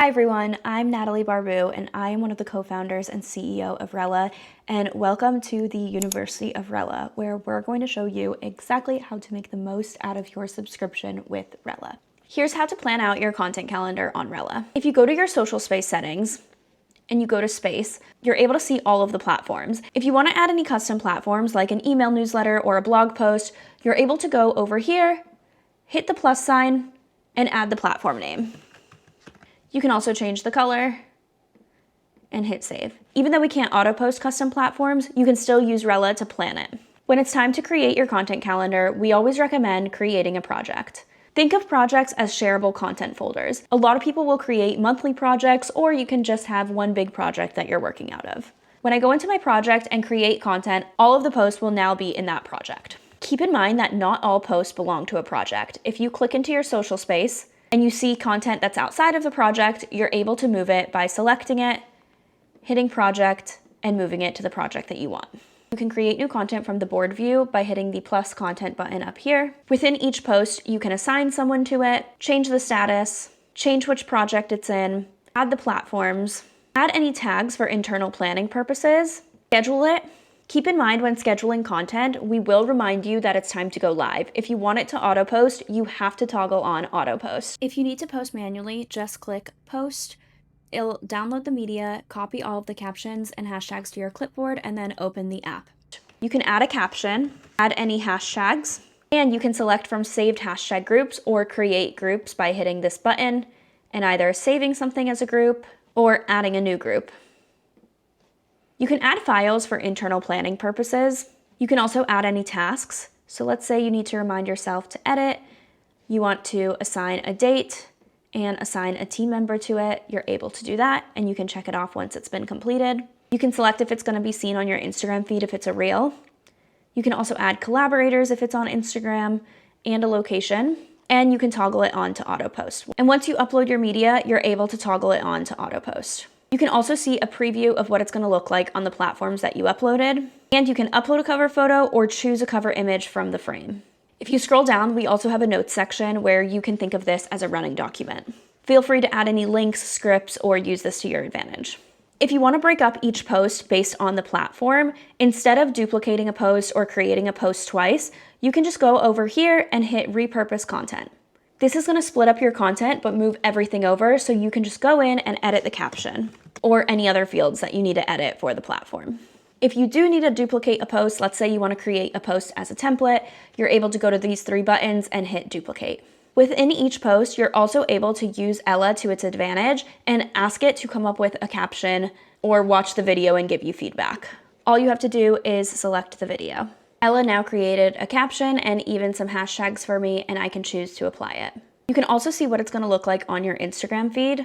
Hi everyone, I'm Natalie Barbu and I am one of the co-founders and CEO of Rella, and welcome to the University of Rella, where we're going to show you exactly how to make the most out of your subscription with Rella. Here's how to plan out your content calendar on Rella. If you go to your social space settings and you go to space, you're able to see all of the platforms. If you want to add any custom platforms like an email newsletter or a blog post, you're able to go over here, hit the plus sign, and add the platform name. You can also change the color and hit save. Even though we can't auto-post custom platforms, you can still use Rella to plan it. When it's time to create your content calendar, we always recommend creating a project. Think of projects as shareable content folders. A lot of people will create monthly projects, or you can just have one big project that you're working out of. When I go into my project and create content, all of the posts will now be in that project. Keep in mind that not all posts belong to a project. If you click into your social space, and you see content that's outside of the project, you're able to move it by selecting it, hitting project, and moving it to the project that you want. You can create new content from the board view by hitting the plus content button up here. Within each post, you can assign someone to it, change the status, change which project it's in, add the platforms, add any tags for internal planning purposes, schedule it. Keep in mind when scheduling content, we will remind you that it's time to go live. If you want it to auto post, you have to toggle on auto post. If you need to post manually, just click post. It'll download the media, copy all of the captions and hashtags to your clipboard, and then open the app. You can add a caption, add any hashtags, and you can select from saved hashtag groups or create groups by hitting this button and either saving something as a group or adding a new group. You can add files for internal planning purposes. You can also add any tasks. So let's say you need to remind yourself to edit. You want to assign a date and assign a team member to it. You're able to do that, and you can check it off once it's been completed. You can select if it's going to be seen on your Instagram feed if it's a reel. You can also add collaborators if it's on Instagram and a location, and you can toggle it on to auto post. And once you upload your media, you're able to toggle it on to auto post. You can also see a preview of what it's going to look like on the platforms that you uploaded, and you can upload a cover photo or choose a cover image from the frame. If you scroll down, we also have a notes section where you can think of this as a running document. Feel free to add any links, scripts, or use this to your advantage. If you want to break up each post based on the platform, instead of duplicating a post or creating a post twice, you can just go over here and hit repurpose content. This is going to split up your content but move everything over, so you can just go in and edit the caption or any other fields that you need to edit for the platform. If you do need to duplicate a post, let's say you want to create a post as a template, you're able to go to these three buttons and hit duplicate. Within each post, you're also able to use Ella to its advantage and ask it to come up with a caption or watch the video and give you feedback. All you have to do is select the video. Ella now created a caption and even some hashtags for me, and I can choose to apply it. You can also see what it's going to look like on your Instagram feed.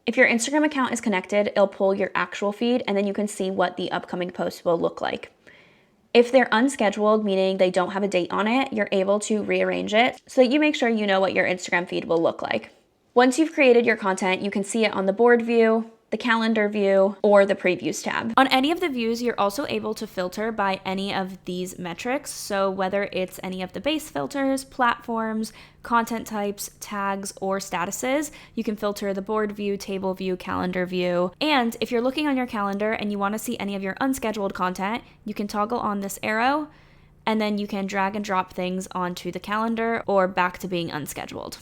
If your Instagram account is connected, it'll pull your actual feed, and then you can see what the upcoming post will look like. If they're unscheduled, meaning they don't have a date on it, you're able to rearrange it so that you make sure you know what your Instagram feed will look like. Once you've created your content, you can see it on the board view, the calendar view, or the previews tab. On any of the views, you're also able to filter by any of these metrics. So whether it's any of the base filters, platforms, content types, tags, or statuses, you can filter the board view, table view, calendar view. And if you're looking on your calendar and you want to see any of your unscheduled content, you can toggle on this arrow, and then you can drag and drop things onto the calendar or back to being unscheduled.